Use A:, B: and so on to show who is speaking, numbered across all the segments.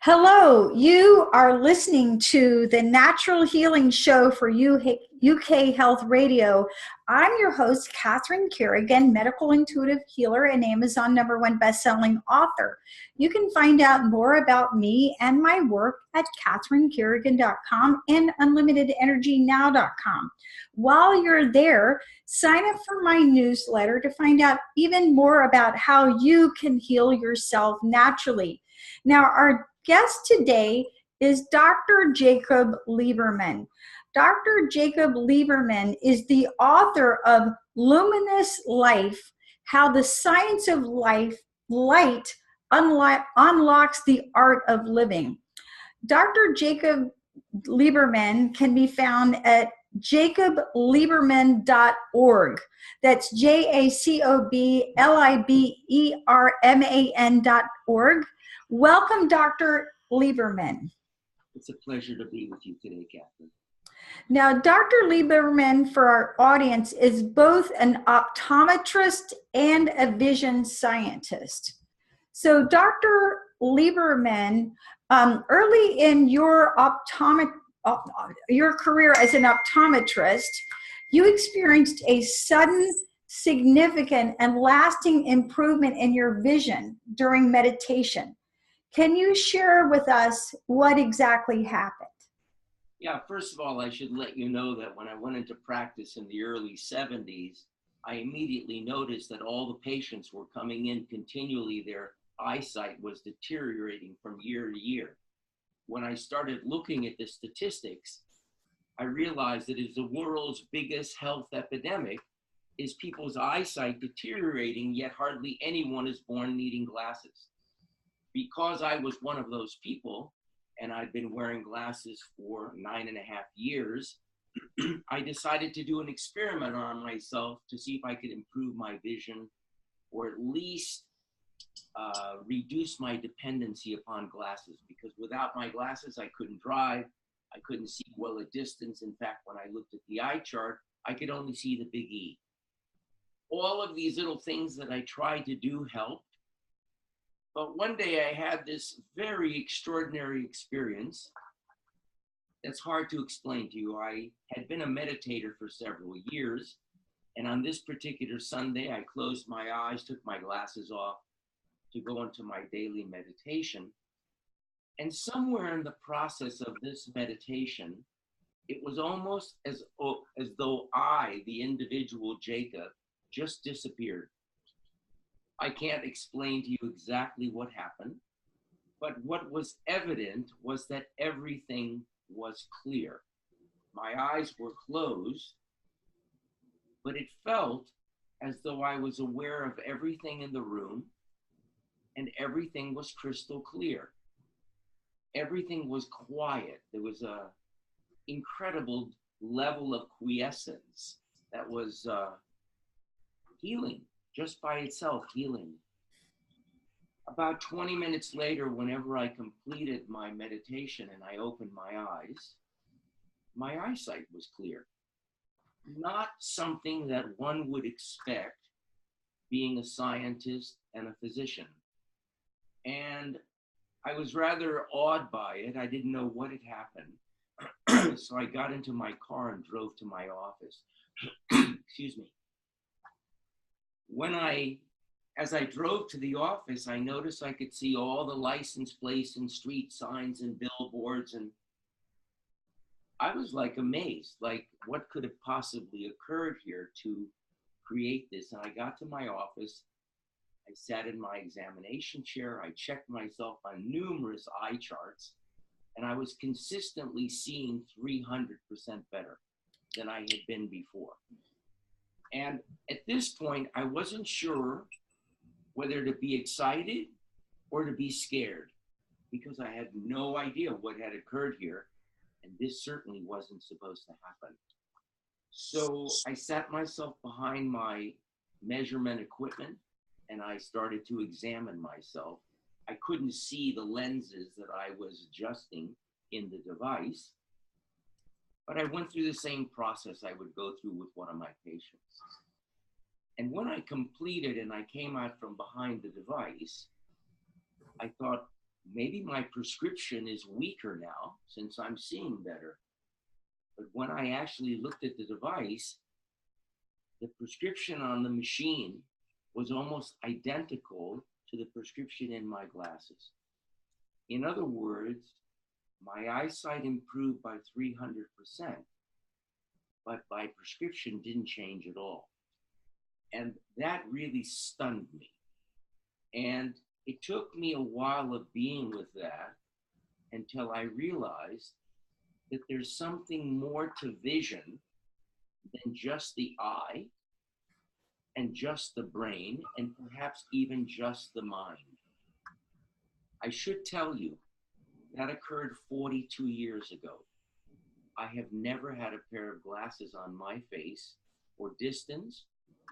A: Hello, you are listening to the Natural Healing Show for UK Health Radio. I'm your host, Catherine Carrigan, medical intuitive healer and Amazon #1 best-selling author. You can find out more about me and my work at catherinecarrigan.com and unlimitedenergynow.com. While you're there, sign up for my newsletter to find out even more about how you can heal yourself naturally. Now, our guest today is Dr. Jacob Liberman. Dr. Jacob Liberman is the author of Luminous Life, How the Science of Light Unlocks the Art of Living. Dr. Jacob Liberman can be found at jacobliberman.org. That's JACOBLIBERMAN.org. Welcome, Dr. Liberman.
B: It's a pleasure to be with you today, Catherine.
A: Now, Dr. Liberman, for our audience, is both an optometrist and a vision scientist. So, Dr. Liberman, early in your career as an optometrist, you experienced a sudden, significant, and lasting improvement in your vision during meditation. Can you share with us what exactly happened?
B: Yeah, first of all, I should let you know that when I went into practice in the early 70s, I immediately noticed that all the patients were coming in continually. Their eyesight was deteriorating from year to year. When I started looking at the statistics, I realized that it's the world's biggest health epidemic is people's eyesight deteriorating, yet hardly anyone is born needing glasses. Because I was one of those people, and I'd been wearing glasses for 9.5 years, I decided to do an experiment on myself to see if I could improve my vision or at least reduce my dependency upon glasses, because without my glasses, I couldn't drive, I couldn't see well at distance. In fact, when I looked at the eye chart, I could only see the big E. All of these little things that I tried to do helped. But one day I had this very extraordinary experience that's hard to explain to you. I had been a meditator for several years, and on this particular Sunday, I closed my eyes, took my glasses off to go into my daily meditation. And somewhere in the process of this meditation, it was almost as though I, the individual Jacob, just disappeared. I can't explain to you exactly what happened, but what was evident was that everything was clear. My eyes were closed, but it felt as though I was aware of everything in the room, and everything was crystal clear. Everything was quiet. There was an incredible level of quiescence that was healing. Just by itself, healing. About 20 minutes later, whenever I completed my meditation and I opened my eyes, my eyesight was clear. Not something that one would expect being a scientist and a physician. And I was rather awed by it. I didn't know what had happened. So I got into my car and drove to my office. Excuse me. As I drove to the office, I noticed I could see all the license plates and street signs and billboards, and I was like amazed, like what could have possibly occurred here to create this? And I got to my office, I sat in my examination chair, I checked myself on numerous eye charts, and I was consistently seeing 300% better than I had been before. And at this point, I wasn't sure whether to be excited or to be scared, because I had no idea what had occurred here, and this certainly wasn't supposed to happen. So I sat myself behind my measurement equipment, and I started to examine myself. I couldn't see the lenses that I was adjusting in the device, but I went through the same process I would go through with one of my patients. And when I completed and I came out from behind the device, I thought, maybe my prescription is weaker now since I'm seeing better. But when I actually looked at the device, the prescription on the machine was almost identical to the prescription in my glasses. In other words, my eyesight improved by 300%, but my prescription didn't change at all. And that really stunned me. And it took me a while of being with that until I realized that there's something more to vision than just the eye and just the brain and perhaps even just the mind. I should tell you, that occurred 42 years ago. I have never had a pair of glasses on my face for distance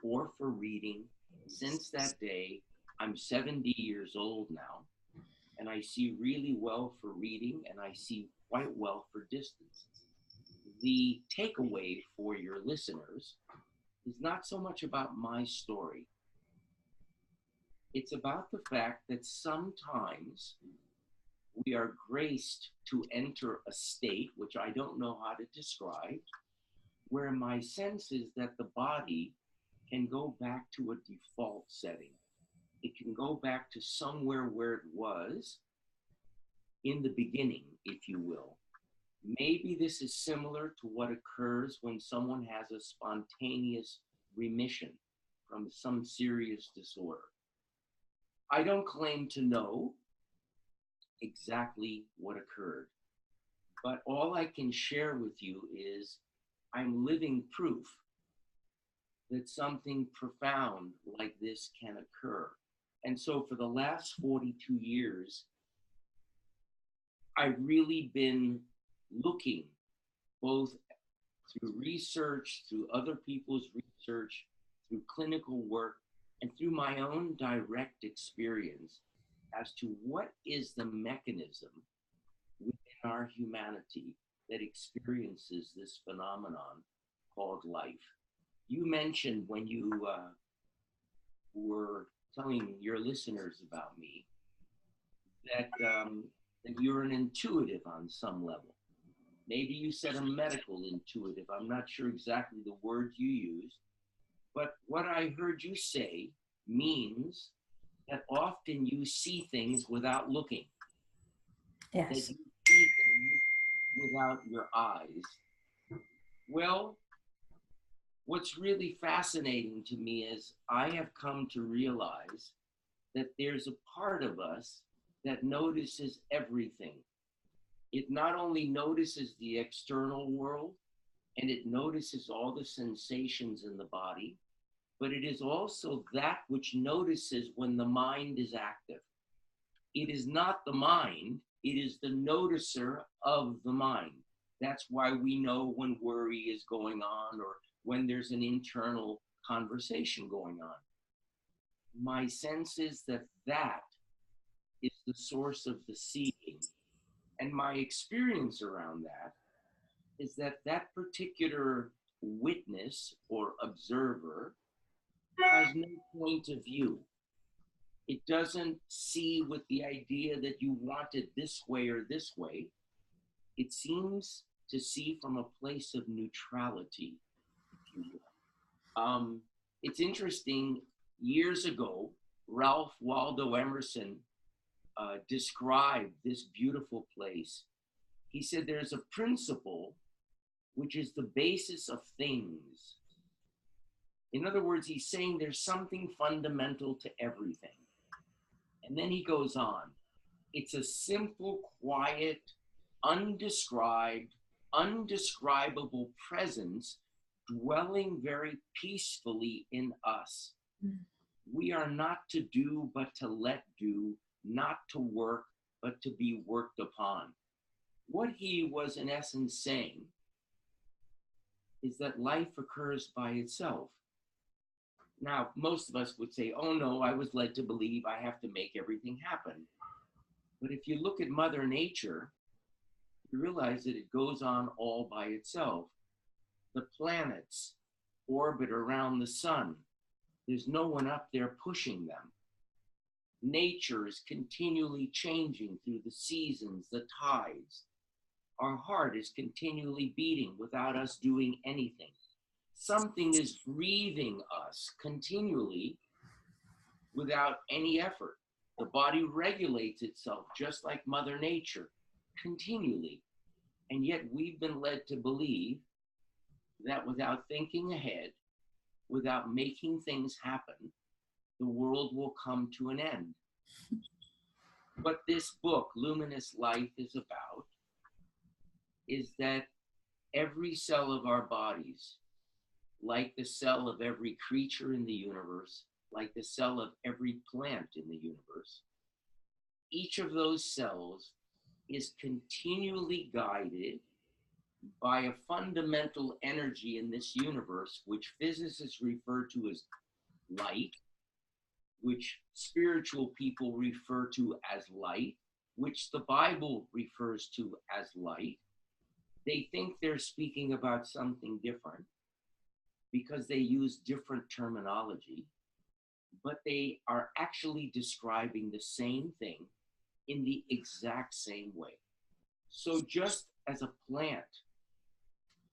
B: or for reading since that day. I'm 70 years old now, and I see really well for reading, and I see quite well for distance. The takeaway for your listeners is not so much about my story. It's about the fact that sometimes we are graced to enter a state, which I don't know how to describe, where my sense is that the body can go back to a default setting. It can go back to somewhere where it was in the beginning, if you will. Maybe this is similar to what occurs when someone has a spontaneous remission from some serious disorder. I don't claim to know exactly what occurred, but all I can share with you is I'm living proof that something profound like this can occur. And so for the last 42 years, I've really been looking both through research, through other people's research, through clinical work, and through my own direct experience as to what is the mechanism within our humanity that experiences this phenomenon called life. You mentioned when you were telling your listeners about me that you're an intuitive on some level. Maybe you said a medical intuitive. I'm not sure exactly the word you used, but what I heard you say means that often you see things without looking.
A: Yes.
B: That you see things without your eyes. Well, what's really fascinating to me is I have come to realize that there's a part of us that notices everything. It not only notices the external world, and it notices all the sensations in the body, but it is also that which notices when the mind is active. It is not the mind, it is the noticer of the mind. That's why we know when worry is going on or when there's an internal conversation going on. My sense is that that is the source of the seeing. And my experience around that is that that particular witness or observer has no point of view. It doesn't see with the idea that you want it this way or this way. It seems to see from a place of neutrality, if you will. It's interesting, years ago, Ralph Waldo Emerson described this beautiful place. He said there's a principle which is the basis of things. In other words, he's saying there's something fundamental to everything. And then he goes on. It's a simple, quiet, undescribed, undescribable presence dwelling very peacefully in us. Mm. We are not to do, but to let do, not to work, but to be worked upon. What he was in essence saying is that life occurs by itself. Now, most of us would say, oh no, I was led to believe I have to make everything happen. But if you look at Mother Nature, you realize that it goes on all by itself. The planets orbit around the sun. There's no one up there pushing them. nature is continually changing through the seasons, the tides. Our heart is continually beating without us doing anything. Something is breathing us continually without any effort. The body regulates itself just like Mother Nature continually. And yet we've been led to believe that without thinking ahead, without making things happen, the world will come to an end. What this book, Luminous Life, is about is that every cell of our bodies, like the cell of every creature in the universe, like the cell of every plant in the universe, each of those cells is continually guided by a fundamental energy in this universe, which physicists refer to as light, which spiritual people refer to as light, which the Bible refers to as light. They think they're speaking about something different because they use different terminology, but they are actually describing the same thing in the exact same way. So just as a plant,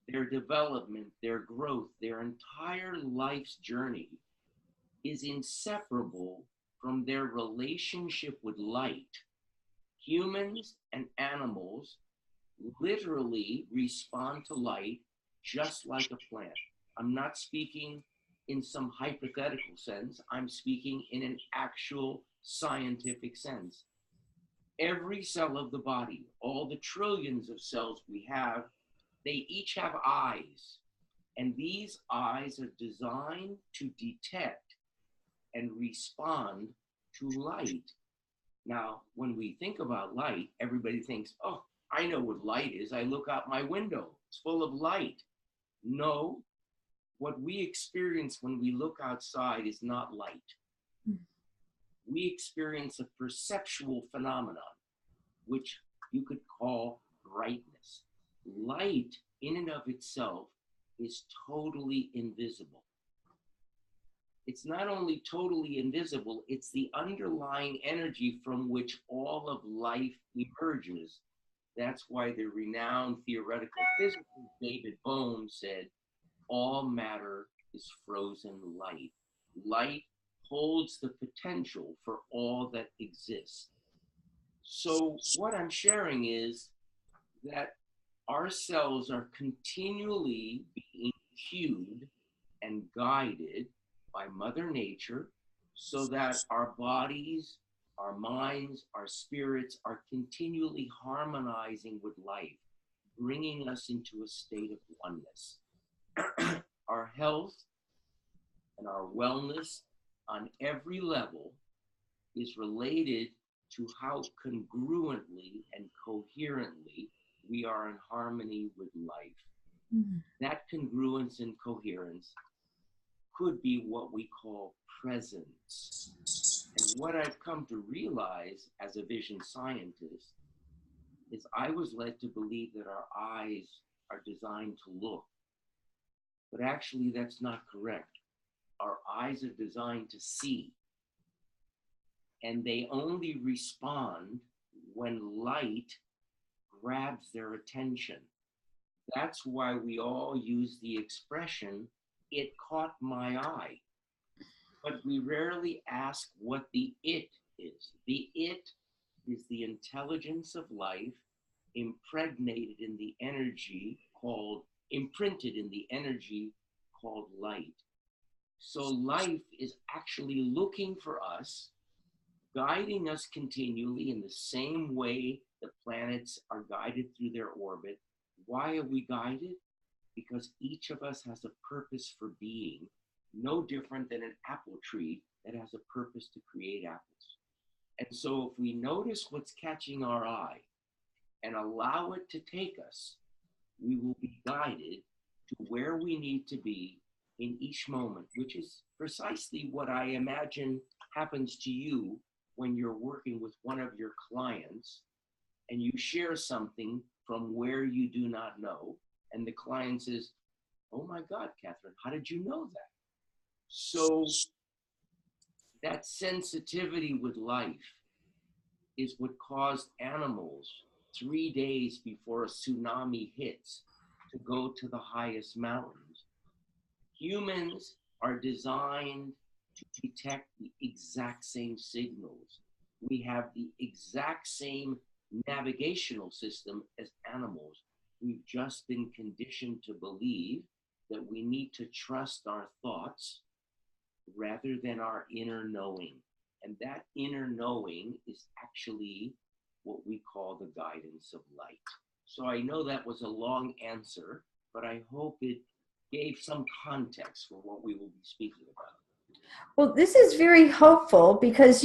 B: their development, their growth, their entire life's journey is inseparable from their relationship with light. Humans and animals literally respond to light just like a plant. I'm not speaking in some hypothetical sense. I'm speaking in an actual scientific sense. Every cell of the body, all the trillions of cells we have, they each have eyes. And these eyes are designed to detect and respond to light. Now, when we think about light, everybody thinks, oh, I know what light is. I look out my window, it's full of light. No, what we experience when we look outside is not light. We experience a perceptual phenomenon, which you could call brightness. Light in and of itself is totally invisible. It's not only totally invisible, it's the underlying energy from which all of life emerges. That's why the renowned theoretical physicist David Bohm said, all matter is frozen light. Light holds the potential for all that exists. So what I'm sharing is that our cells are continually being cued and guided by Mother Nature so that our bodies, our minds, our spirits are continually harmonizing with life, bringing us into a state of oneness. Our health and our wellness on every level is related to how congruently and coherently we are in harmony with life. Mm-hmm. That congruence and coherence could be what we call presence. And what I've come to realize as a vision scientist is I was led to believe that our eyes are designed to look. But actually, that's not correct. Our eyes are designed to see. And they only respond when light grabs their attention. That's why we all use the expression, it caught my eye. But we rarely ask what the it is. The it is the intelligence of life imprinted in the energy called light. So life is actually looking for us, guiding us continually in the same way the planets are guided through their orbit. Why are we guided? Because each of us has a purpose for being, no different than an apple tree that has a purpose to create apples. And so if we notice what's catching our eye and allow it to take us, we will be guided to where we need to be in each moment, which is precisely what I imagine happens to you when you're working with one of your clients and you share something from where you do not know. And the client says, oh my God, Catherine, how did you know that? So That sensitivity with life is what caused animals 3 days before a tsunami hits to go to the highest mountains. Humans are designed to detect the exact same signals. We have the exact same navigational system as animals. We've just been conditioned to believe that we need to trust our thoughts rather than our inner knowing. And that inner knowing is actually what we call the guidance of light. So I know that was a long answer, but I hope it gave some context for what we will be speaking about.
A: Well, this is very hopeful because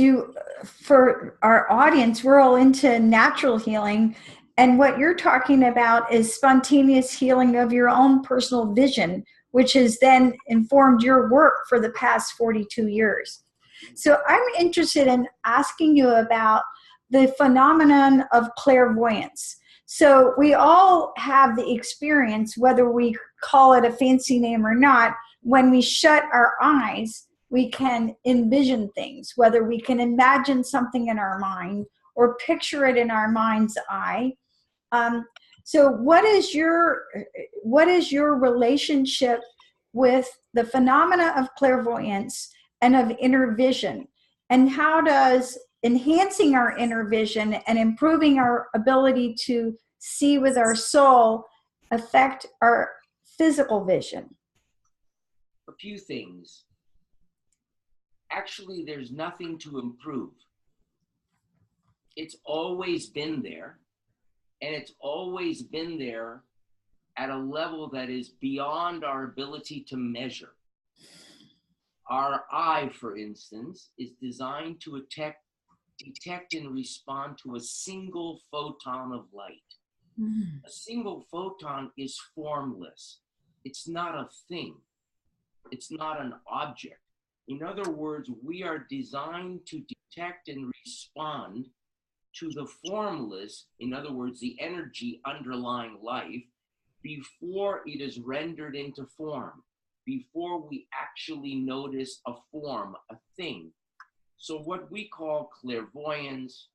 A: for our audience, we're all into natural healing. And what you're talking about is spontaneous healing of your own personal vision, which has then informed your work for the past 42 years. So I'm interested in asking you about the phenomenon of clairvoyance. So we all have the experience, whether we call it a fancy name or not, when we shut our eyes, we can envision things, whether we can imagine something in our mind or picture it in our mind's eye. So what is your relationship with the phenomena of clairvoyance and of inner vision? And how does enhancing our inner vision and improving our ability to see with our soul affect our physical vision?
B: A few things. Actually, there's nothing to improve. It's always been there, and it's always been there at a level that is beyond our ability to measure. Our eye, for instance, is designed to detect and respond to a single photon of light. Mm-hmm. A single photon is formless. It's not a thing. It's not an object. In other words, we are designed to detect and respond to the formless, in other words, the energy underlying life, before it is rendered into form, before we actually notice a form, a thing. So what we call clairvoyance,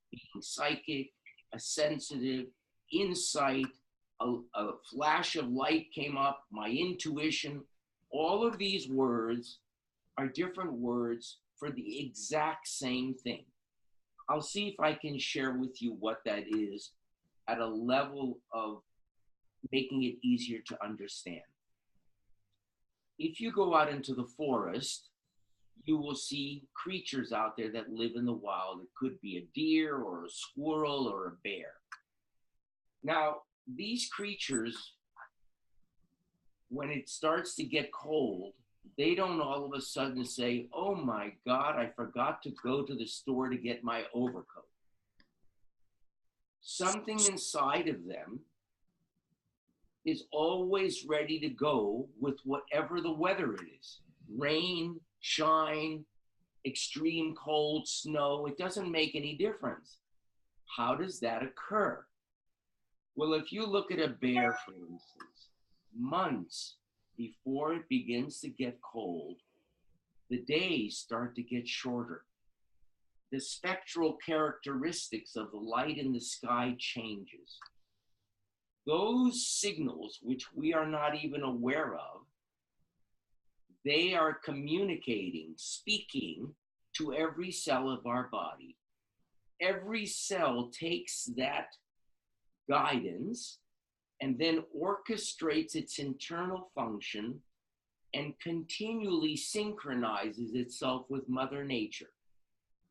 B: being psychic, a sensitive, insight, a flash of light came up, my intuition, all of these words are different words for the exact same thing. I'll see if I can share with you what that is at a level of making it easier to understand. If you go out into the forest, you will see creatures out there that live in the wild. It could be a deer or a squirrel or a bear. Now, these creatures, when it starts to get cold, they don't all of a sudden say, oh my God, I forgot to go to the store to get my overcoat. Something inside of them is always ready to go with whatever the weather it is. Rain, shine, extreme cold, snow, it doesn't make any difference. How does that occur? Well, if you look at a bear, for instance, months before it begins to get cold, the days start to get shorter. The spectral characteristics of the light in the sky changes. Those signals, which we are not even aware of, they are communicating, speaking to every cell of our body. Every cell takes that guidance and then orchestrates its internal function and continually synchronizes itself with Mother Nature.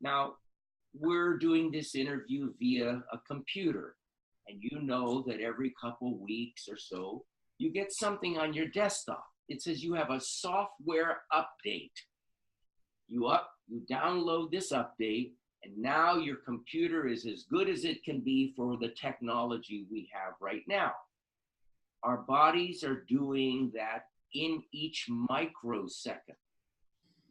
B: Now, we're doing this interview via a computer, and you know that every couple weeks or so, you get something on your desktop. It says you have a software update. You download this update, and now your computer is as good as it can be for the technology we have right now. Our bodies are doing that in each microsecond.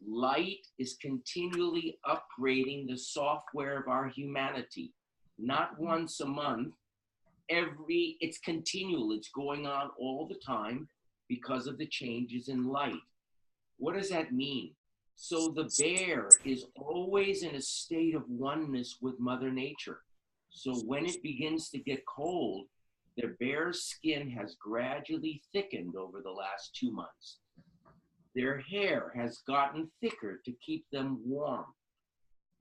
B: Light is continually upgrading the software of our humanity, not once a month. It's continual. It's going on all the time because of the changes in light. What does that mean? So the bear is always in a state of oneness with Mother Nature. So when it begins to get cold, the bear's skin has gradually thickened over the last 2 months. Their hair has gotten thicker to keep them warm.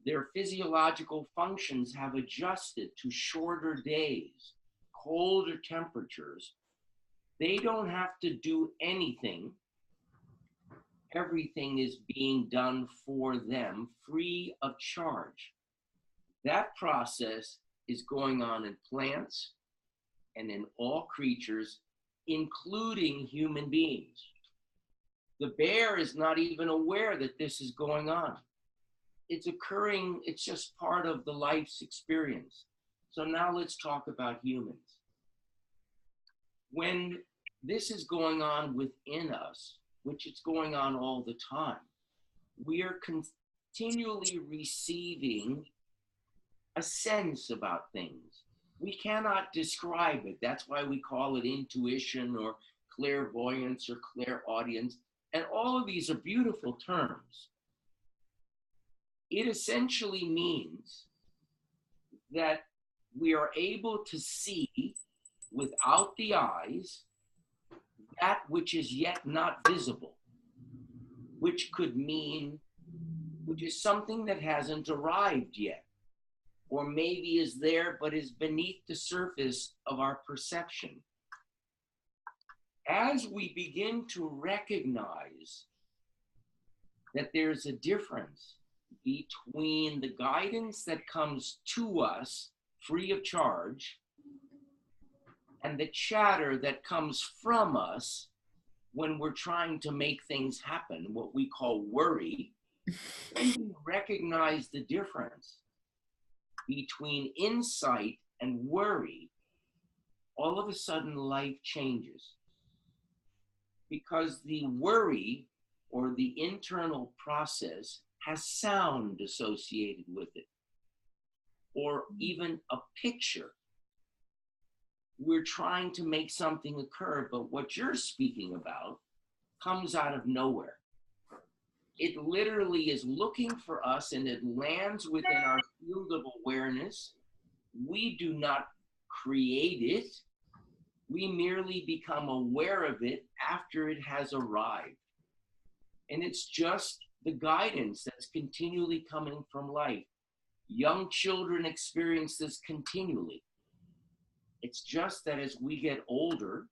B: Their physiological functions have adjusted to shorter days, colder temperatures. They don't have to do anything. Everything is being done for them free of charge. That process is going on in plants and in all creatures, including human beings. The bear is not even aware that this is going on. It's occurring, it's just part of the life's experience. So now let's talk about humans. When this is going on within us, which it's going on all the time, we are continually receiving a sense about things. We cannot describe it. That's why we call it intuition or clairvoyance or clairaudience. And all of these are beautiful terms. It essentially means that we are able to see without the eyes that which is yet not visible, which could mean, which is something that hasn't arrived yet, or maybe is there but is beneath the surface of our perception. As we begin to recognize that there's a difference between the guidance that comes to us free of charge and the chatter that comes from us when we're trying to make things happen, what we call worry, when we recognize the difference between insight and worry, all of a sudden life changes. Because the worry or the internal process has sound associated with it, or even a picture. We're trying to make something occur, but what you're speaking about comes out of nowhere. It literally is looking for us and it lands within our field of awareness. We do not create it. We merely become aware of it after it has arrived. And it's just the guidance that's continually coming from life. Young children experience this continually. It's just that as we get older,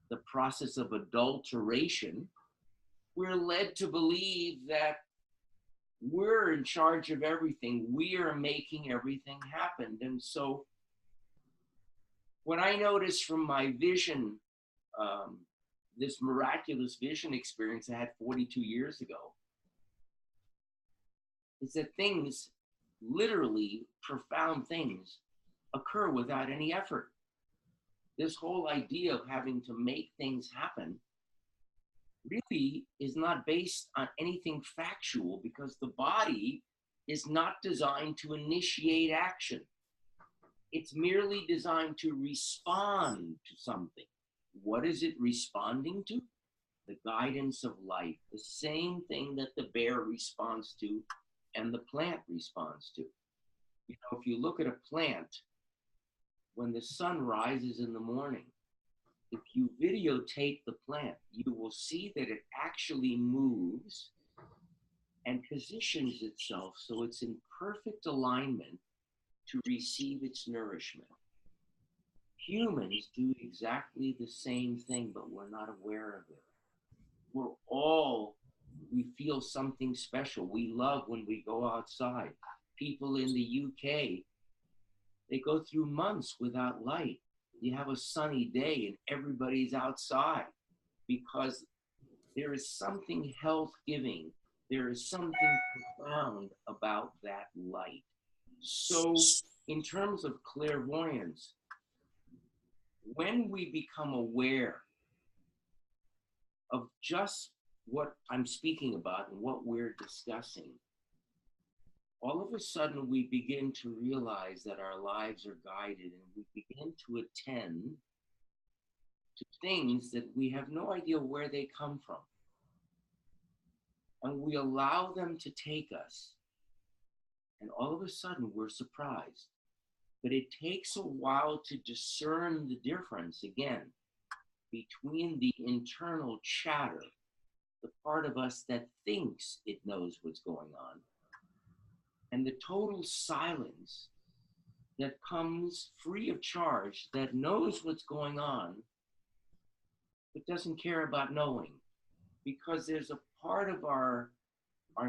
B: the process of adulteration, we're led to believe that we're in charge of everything. We are making everything happen. And so what I noticed from my vision, this miraculous vision experience I had 42 years ago, is that things, literally profound things, occur without any effort. This whole idea of having to make things happen really is not based on anything factual, because the body is not designed to initiate action. It's merely designed to respond to something. What is it responding to? The guidance of life, the same thing that the bear responds to and the plant responds to. You know, if you look at a plant, when the sun rises in the morning, if you videotape the plant, you will see that it actually moves and positions itself so it's in perfect alignment to receive its nourishment. Humans do exactly the same thing, but we're not aware of it. We feel something special. We love when we go outside. People in the UK, they go through months without light. You have a sunny day and everybody's outside because there is something health-giving. There is something profound about that light. So in terms of clairvoyance, when we become aware of just what I'm speaking about and what we're discussing, all of a sudden we begin to realize that our lives are guided, and we begin to attend to things that we have no idea where they come from. and we allow them to take us. And all of a sudden, we're surprised. But it takes a while to discern the difference, again, between the internal chatter, the part of us that thinks it knows what's going on, and the total silence that comes free of charge, that knows what's going on, but doesn't care about knowing. Because there's a part of our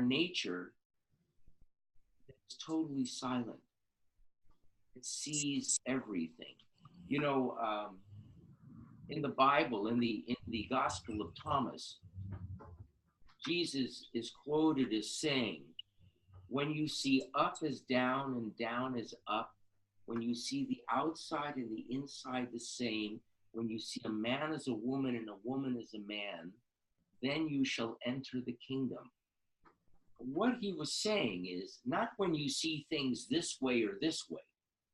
B: nature that's totally silent. It sees everything. You know, in the Bible, in the Gospel of Thomas, Jesus is quoted as saying, when you see up as down and down as up, when you see the outside and the inside the same, when you see a man as a woman and a woman as a man, then you shall enter the kingdom. What he was saying is, not when you see things this way or this way,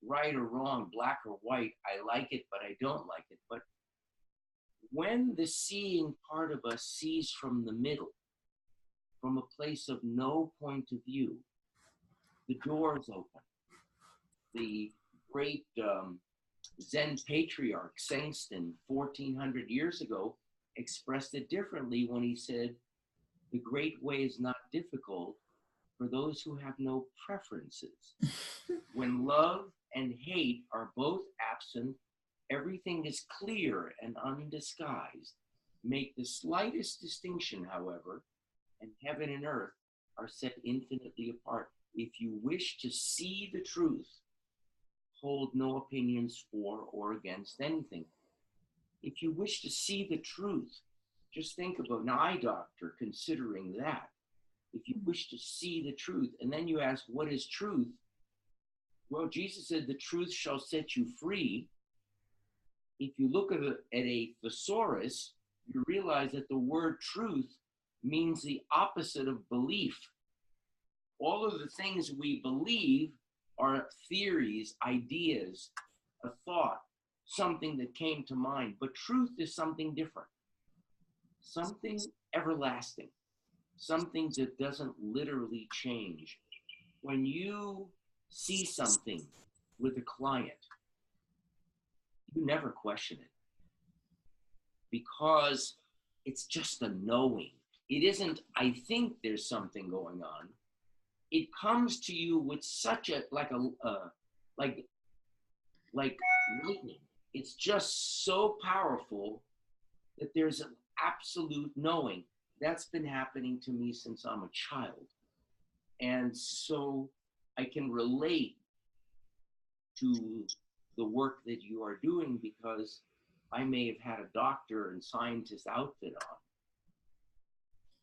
B: right or wrong, black or white, I like it, but I don't like it, but when the seeing part of us sees from the middle, from a place of no point of view, the doors open. The great Zen patriarch Sengsten, 1400 years ago, expressed it differently when he said, the great way is not difficult for those who have no preferences. When love and hate are both absent, everything is clear and undisguised. Make the slightest distinction, however, and heaven and earth are set infinitely apart. If you wish to see the truth, hold no opinions for or against anything. If you wish to see the truth, just think about an eye doctor considering that. If you wish to see the truth, and then you ask, what is truth? Well, Jesus said, the truth shall set you free. If you look at a thesaurus, you realize that the word truth means the opposite of belief. All of the things we believe are theories, ideas, a thought, something that came to mind. But truth is something different, something everlasting, something that doesn't literally change. When you see something with a client, you never question it because it's just a knowing. It isn't, I think there's something going on. It comes to you with such a, like lightning. It's just so powerful that there's an absolute knowing. That's been happening to me since I'm a child. And so I can relate to the work that you are doing because I may have had a doctor and scientist outfit on.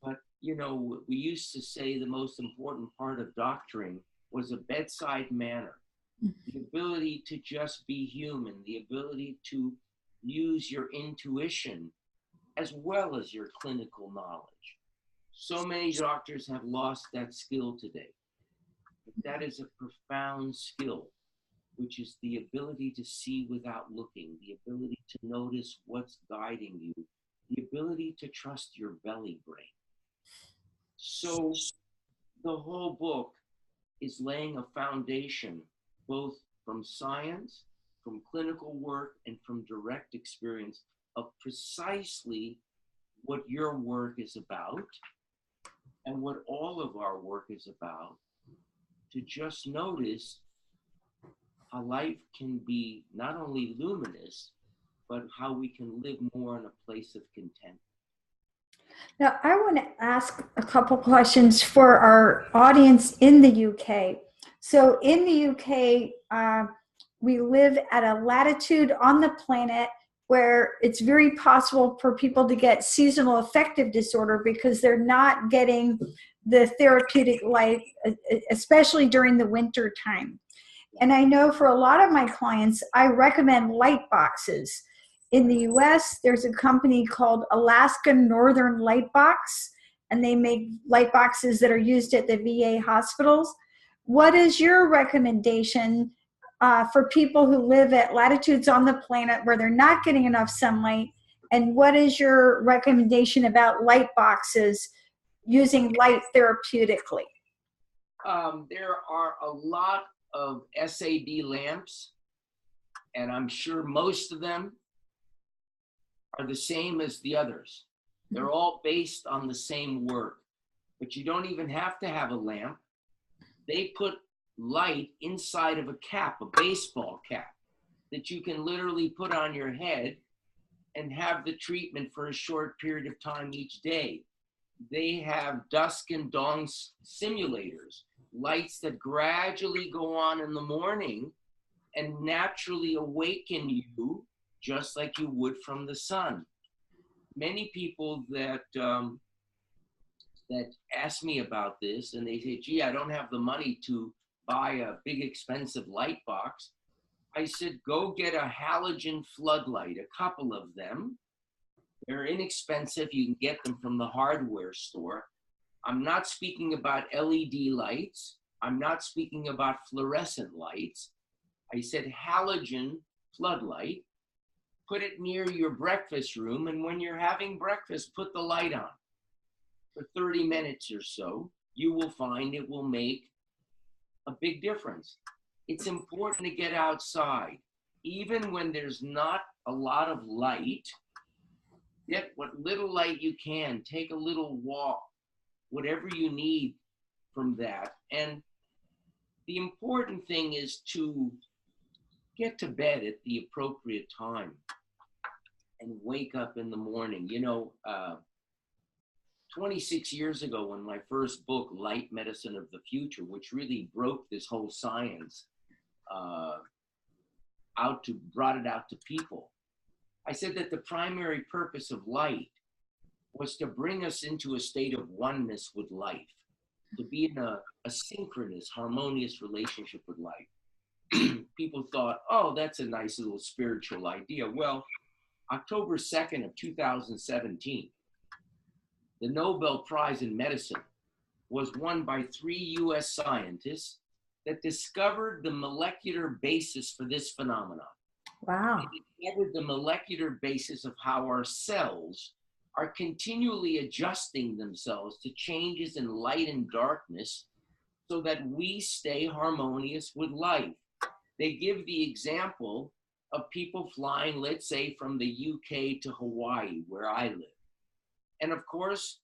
B: But, you know, we used to say the most important part of doctoring was a bedside manner, the ability to just be human, the ability to use your intuition as well as your clinical knowledge. So many doctors have lost that skill today. But that is a profound skill, which is the ability to see without looking, the ability to notice what's guiding you, the ability to trust your belly brain. So the whole book is laying a foundation, both from science, from clinical work, and from direct experience of precisely what your work is about and what all of our work is about, to just notice how life can be not only luminous, but how we can live more in a place of content.
A: Now, I want to ask a couple questions for our audience in the UK. So in the UK, we live at a latitude on the planet where it's very possible for people to get seasonal affective disorder because they're not getting the therapeutic light, especially during the winter time. And I know for a lot of my clients, I recommend light boxes. In the US, there's a company called Alaska Northern Light Box, and they make light boxes that are used at the VA hospitals. What is your recommendation for people who live at latitudes on the planet where they're not getting enough sunlight? And what is your recommendation about light boxes using light therapeutically?
B: There are a lot of SAD lamps, and I'm sure most of them are the same as the others. They're all based on the same work, but you don't even have to have a lamp. They put light inside of a cap, a baseball cap, that you can literally put on your head and have the treatment for a short period of time each day. They have dusk and dawn simulators, lights that gradually go on in the morning and naturally awaken you just like you would from the sun. Many people that ask me about this, and they say, gee, I don't have the money to buy a big expensive light box. I said, go get a halogen floodlight, a couple of them. They're inexpensive. You can get them from the hardware store. I'm not speaking about LED lights. I'm not speaking about fluorescent lights. I said halogen floodlight. Put it near your breakfast room, and when you're having breakfast, put the light on. For 30 minutes or so, you will find it will make a big difference. It's important to get outside. Even when there's not a lot of light, get what little light you can, take a little walk, whatever you need from that. And the important thing is to get to bed at the appropriate time and wake up in the morning. 26 years ago, when my first book, Light Medicine of the Future, which really broke this whole science brought it out to people, I said that the primary purpose of light was to bring us into a state of oneness with life, to be in a synchronous, harmonious relationship with life. People thought, oh, that's a nice little spiritual idea. Well, October 2nd of 2017, the Nobel Prize in Medicine was won by 3 US scientists that discovered the molecular basis for this phenomenon.
A: Wow.
B: They discovered the molecular basis of how our cells are continually adjusting themselves to changes in light and darkness so that we stay harmonious with life. They give the example of people flying, let's say, from the UK to Hawaii, where I live. And of course,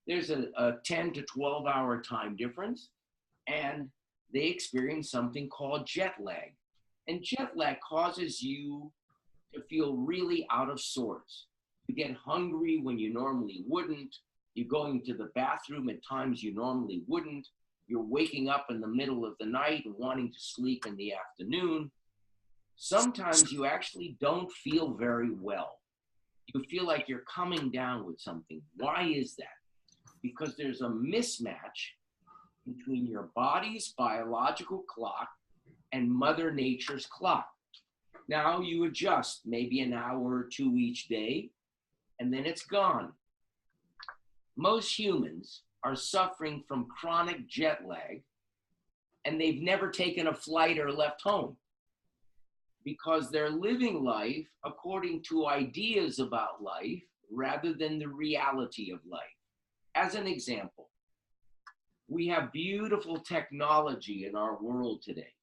B: there's a 10 to 12 hour time difference, and they experience something called jet lag. And jet lag causes you to feel really out of sorts. You get hungry when you normally wouldn't. You're going to the bathroom at times you normally wouldn't. You're waking up in the middle of the night and wanting to sleep in the afternoon. Sometimes you actually don't feel very well. You feel like you're coming down with something. Why is that? Because there's a mismatch between your body's biological clock and Mother Nature's clock. Now you adjust maybe an hour or two each day, and then it's gone. Most humans are suffering from chronic jet lag, and they've never taken a flight or left home because they're living life according to ideas about life rather than the reality of life. As an example, we have beautiful technology in our world today,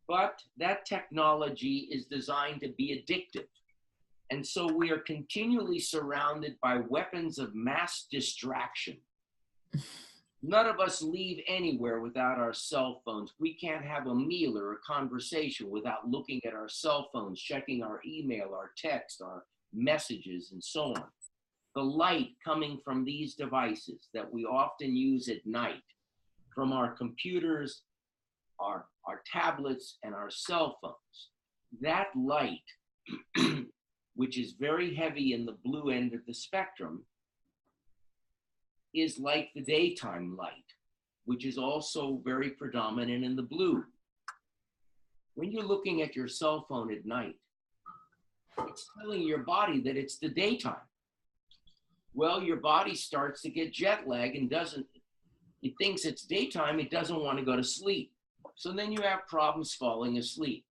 B: but that technology is designed to be addictive. And so we are continually surrounded by weapons of mass distraction. None of us leave anywhere without our cell phones. We can't have a meal or a conversation without looking at our cell phones, checking our email, our text, our messages, and so on. The light coming from these devices that we often use at night, from our computers, our tablets, and our cell phones, that light, which is very heavy in the blue end of the spectrum, is like the daytime light, which is also very predominant in the blue. When you're looking at your cell phone at night, it's telling your body that it's the daytime. Well, your body starts to get jet lag and it thinks it's daytime, it doesn't want to go to sleep. So then you have problems falling asleep.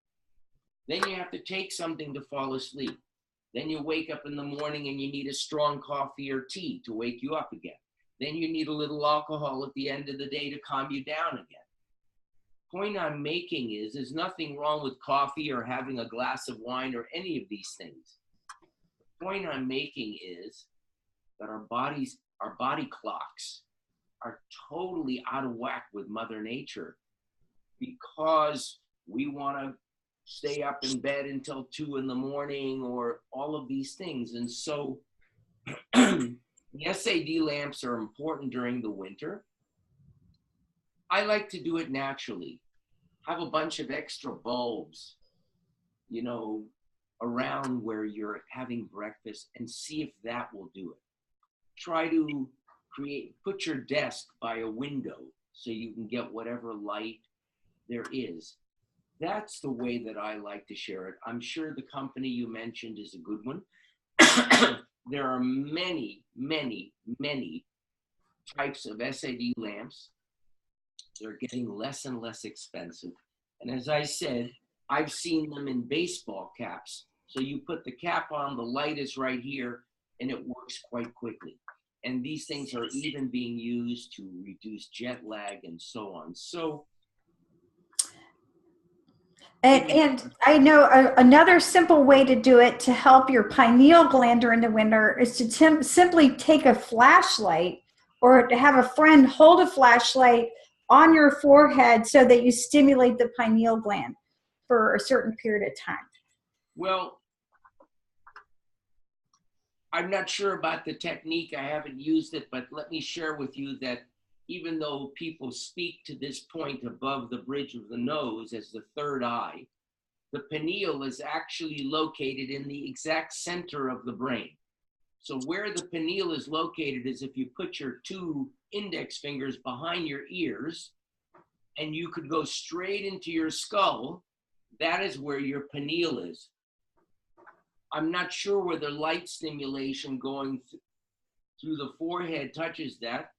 B: Then you have to take something to fall asleep. Then you wake up in the morning and you need a strong coffee or tea to wake you up again. Then you need a little alcohol at the end of the day to calm you down again. Point I'm making is there's nothing wrong with coffee or having a glass of wine or any of these things. The point I'm making is that our body clocks are totally out of whack with Mother Nature because we want to stay up in bed until 2 in the morning or all of these things. And so the SAD lamps are important during the winter. I like to do it naturally. Have a bunch of extra bulbs, you know, around where you're having breakfast and see if that will do it. Try to put your desk by a window so you can get whatever light there is. That's the way that I like to share it. I'm sure the company you mentioned is a good one. There are many, many, many types of SAD lamps. They're getting less and less expensive. And as I said, I've seen them in baseball caps. So you put the cap on, the light is right here, and it works quite quickly. And these things are even being used to reduce jet lag and so on. So,
A: and I know another simple way to do it to help your pineal gland during the winter is to simply take a flashlight or to have a friend hold a flashlight on your forehead so that you stimulate the pineal gland for a certain period of time.
B: Well, I'm not sure about the technique. I haven't used it, but let me share with you that even though people speak to this point above the bridge of the nose as the third eye, the pineal is actually located in the exact center of the brain. So where the pineal is located is if you put your 2 index fingers behind your ears and you could go straight into your skull, that is where your pineal is. I'm not sure whether light stimulation going through the forehead touches that.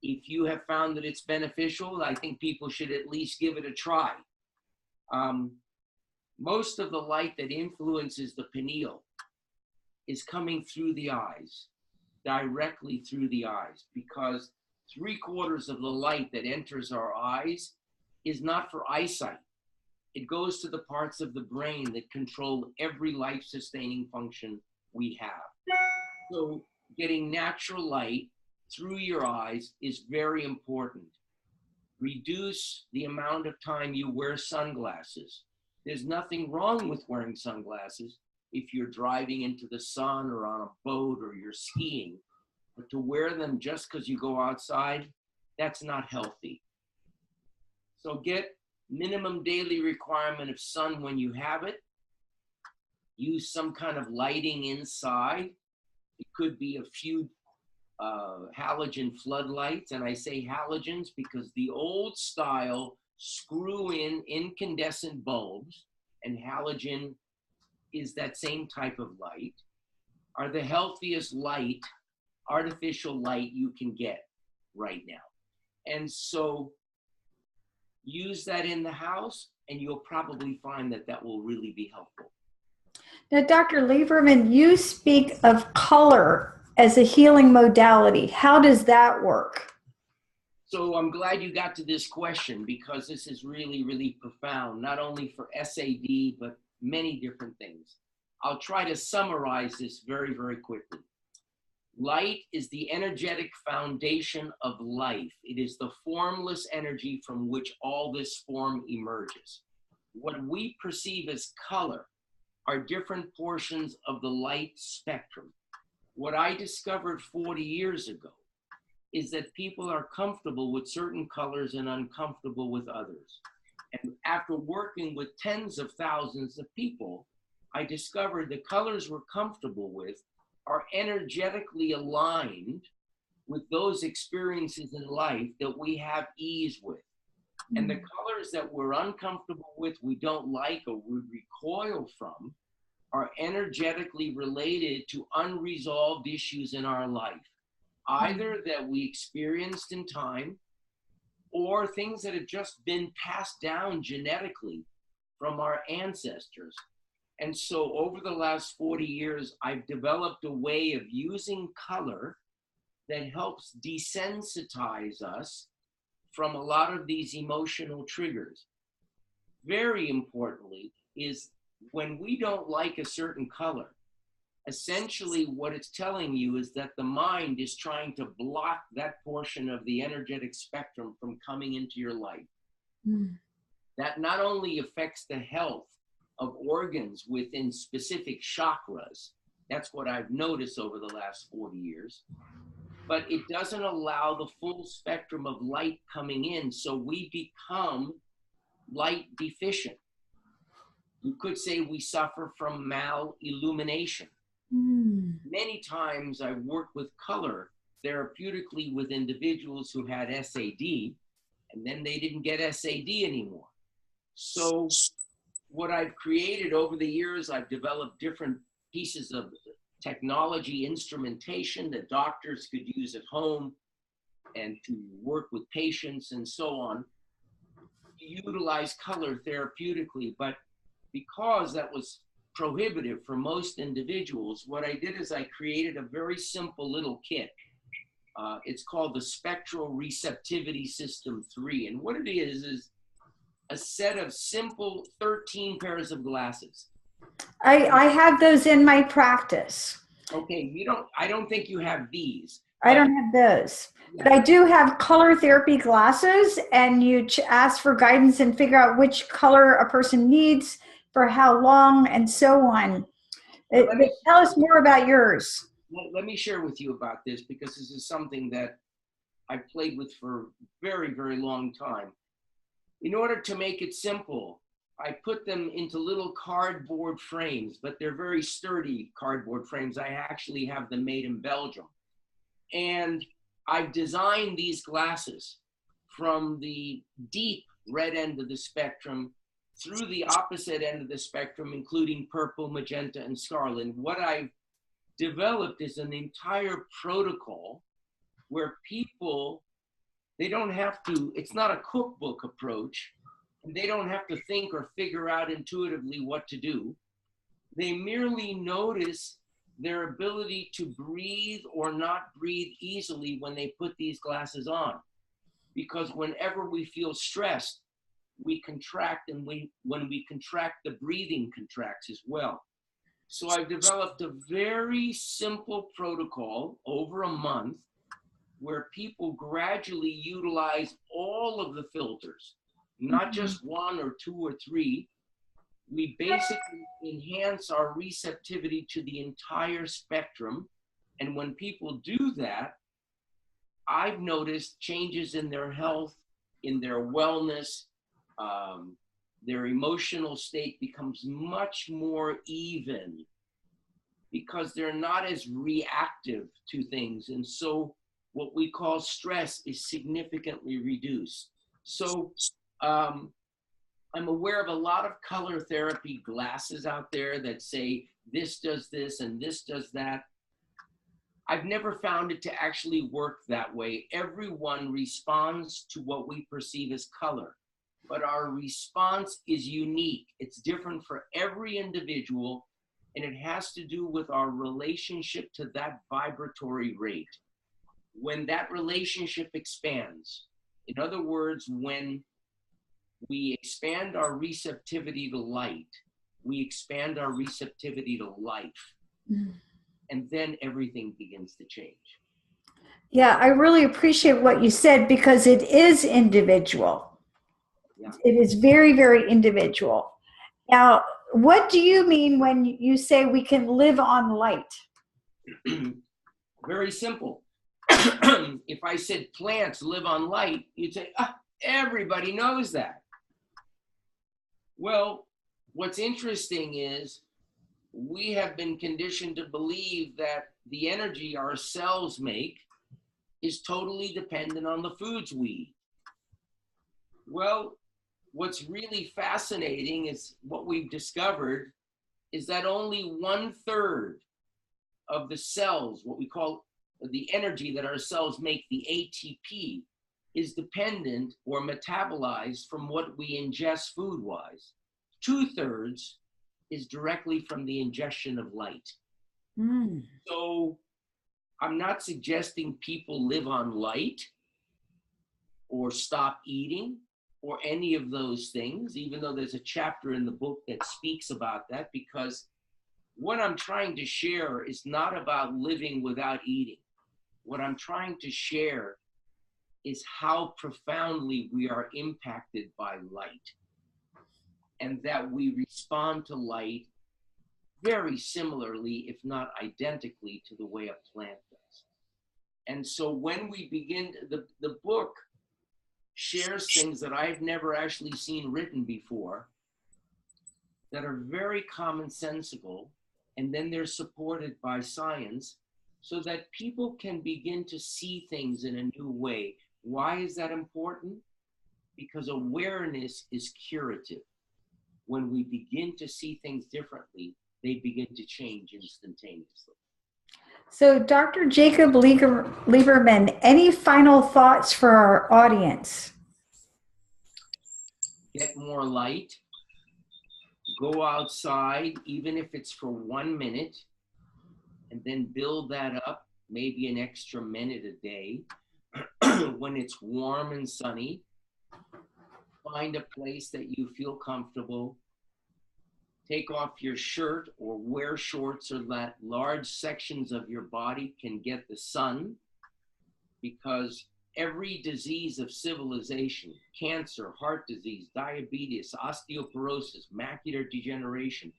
B: If you have found that it's beneficial, I think people should at least give it a try. Most of the light that influences the pineal is coming through the eyes, directly through the eyes, because 3/4 of the light that enters our eyes is not for eyesight. It goes to the parts of the brain that control every life-sustaining function we have. So getting natural light through your eyes is very important. Reduce the amount of time you wear sunglasses. There's nothing wrong with wearing sunglasses if you're driving into the sun or on a boat or you're skiing, but to wear them just because you go outside, that's not healthy. So get minimum daily requirement of sun when you have it. Use some kind of lighting inside. It could be a few halogen floodlights, and I say halogens because the old style screw in incandescent bulbs, and halogen is that same type of light, are the healthiest light, artificial light you can get right now. And so use that in the house, and you'll probably find that that will really be helpful.
A: Now, Dr. Liberman, you speak of color as a healing modality. How does that work?
B: So I'm glad you got to this question because this is really, really profound, not only for SAD, but many different things. I'll try to summarize this very, very quickly. Light is the energetic foundation of life. It is the formless energy from which all this form emerges. What we perceive as color are different portions of the light spectrum. What I discovered 40 years ago is that people are comfortable with certain colors and uncomfortable with others. And after working with tens of thousands of people, I discovered the colors we're comfortable with are energetically aligned with those experiences in life that we have ease with. And the colors that we're uncomfortable with, we don't like, or we recoil from, are energetically related to unresolved issues in our life, either that we experienced in time or things that have just been passed down genetically from our ancestors. And so over the last 40 years, I've developed a way of using color that helps desensitize us from a lot of these emotional triggers. Very importantly is when we don't like a certain color, essentially what it's telling you is that the mind is trying to block that portion of the energetic spectrum from coming into your life. That not only affects the health of organs within specific chakras, that's what I've noticed over the last 40 years, but it doesn't allow the full spectrum of light coming in, so we become light deficient. You could say we suffer from mal-illumination. Many times I've worked with color therapeutically with individuals who had SAD, and then they didn't get SAD anymore. So what I've created over the years, I've developed different pieces of technology instrumentation that doctors could use at home and to work with patients and so on, to utilize color therapeutically. But because that was prohibitive for most individuals, what I did is I created a very simple little kit. It's called the Spectral Receptivity System 3. And what it is a set of simple 13 pairs of glasses.
A: I have those in my practice.
B: Okay, I don't think you have these.
A: I don't have those, but I do have color therapy glasses, and you ask for guidance and figure out which color a person needs for how long and so on. Tell us more about yours.
B: Let me share with you about this, because this is something that I've played with for a very, very long time. In order to make it simple, I put them into little cardboard frames, but they're very sturdy cardboard frames. I actually have them made in Belgium. And I've designed these glasses from the deep red end of the spectrum through the opposite end of the spectrum, including purple, magenta, and scarlet. And what I've developed is an entire protocol where people, they don't have to, it's not a cookbook approach, and they don't have to think or figure out intuitively what to do. They merely notice their ability to breathe or not breathe easily when they put these glasses on. Because whenever we feel stressed, we contract, and when we contract, the breathing contracts as well. So I've developed a very simple protocol over a month where people gradually utilize all of the filters, not just one or two or three. We basically enhance our receptivity to the entire spectrum. And when people do that, I've noticed changes in their health, in their wellness. Their emotional state becomes much more even because they're not as reactive to things. And so what we call stress is significantly reduced. So I'm aware of a lot of color therapy glasses out there that say this does this and this does that. I've never found it to actually work that way. Everyone responds to what we perceive as color, but our response is unique. It's different for every individual, and it has to do with our relationship to that vibratory rate. When that relationship expands, in other words, when we expand our receptivity to light, we expand our receptivity to life, and then everything begins to change.
A: Yeah, I really appreciate what you said, because it is individual. Yeah. It is very, very individual. Now, what do you mean when you say we can live on light?
B: Very simple. If I said plants live on light, you'd say, everybody knows that. Well, what's interesting is we have been conditioned to believe that the energy our cells make is totally dependent on the foods we eat. Well, what's really fascinating is what we've discovered is that only 1/3 of the cells, what we call the energy that our cells make, the ATP, is dependent or metabolized from what we ingest food-wise. 2/3 is directly from the ingestion of light. So I'm not suggesting people live on light or stop eating or any of those things, even though there's a chapter in the book that speaks about that, because what I'm trying to share is not about living without eating. What I'm trying to share is how profoundly we are impacted by light, and that we respond to light very similarly, if not identically, to the way a plant does. And so when we begin, the book shares things that I've never actually seen written before that are very commonsensical, and then they're supported by science so that people can begin to see things in a new way. Why is that important? Because awareness is curative. When we begin to see things differently, they begin to change instantaneously.
A: So, Dr. Jacob Lieberman, any final thoughts for our audience?
B: Get more light. Go outside, even if it's for 1 minute, and then build that up, maybe an extra minute a day. When it's warm and sunny, find a place that you feel comfortable. Take off your shirt or wear shorts so that large sections of your body can get the sun, because every disease of civilization, cancer, heart disease, diabetes, osteoporosis, macular degeneration,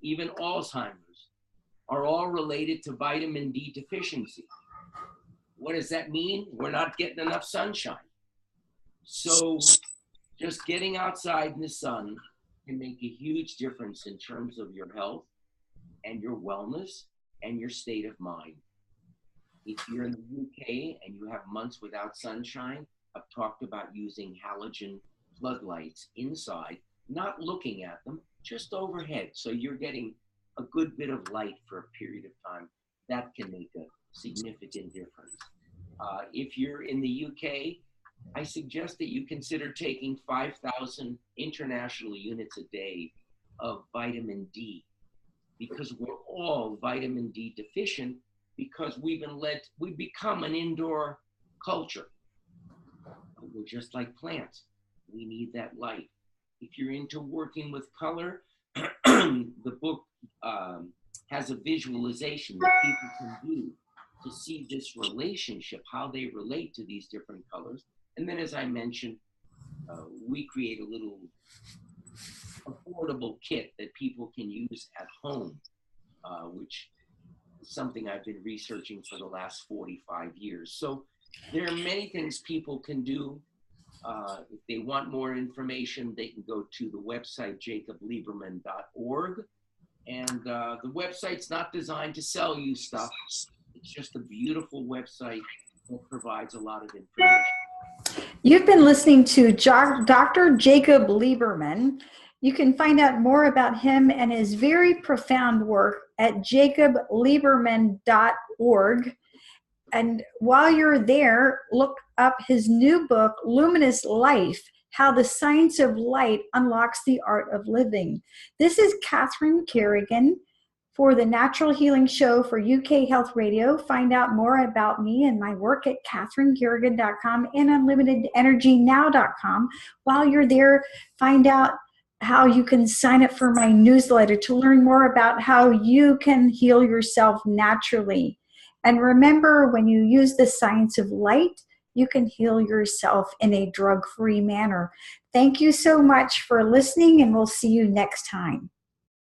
B: even Alzheimer's, are all related to vitamin D deficiency. What does that mean? We're not getting enough sunshine. So just getting outside in the sun can make a huge difference in terms of your health and your wellness and your state of mind. If you're in the UK and you have months without sunshine, I've talked about using halogen floodlights inside, not looking at them, just overhead. So you're getting a good bit of light for a period of time. That can make a significant difference. If you're in the UK, I suggest that you consider taking 5,000 international units a day of vitamin D, because we're all vitamin D deficient, because we've become an indoor culture. We're just like plants. We need that light. If you're into working with color, the book has a visualization that people can do to see this relationship, how they relate to these different colors. And then, as I mentioned, we create a little affordable kit that people can use at home, which is something I've been researching for the last 45 years. So there are many things people can do. If they want more information, they can go to the website, jacoblieberman.org. And the website's not designed to sell you stuff. It's just a beautiful website that provides a lot of information.
A: You've been listening to Dr. Jacob Lieberman. You can find out more about him and his very profound work at jacoblieberman.org. And while you're there, look up his new book, Luminous Life, How the Science of Light Unlocks the Art of Living. This is Catherine Carrigan for the Natural Healing Show for UK Health Radio. Find out more about me and my work at catherinecarrigan.com and unlimitedenergynow.com. While you're there, find out how you can sign up for my newsletter to learn more about how you can heal yourself naturally. And remember, when you use the science of light, you can heal yourself in a drug-free manner. Thank you so much for listening, and we'll see you next time.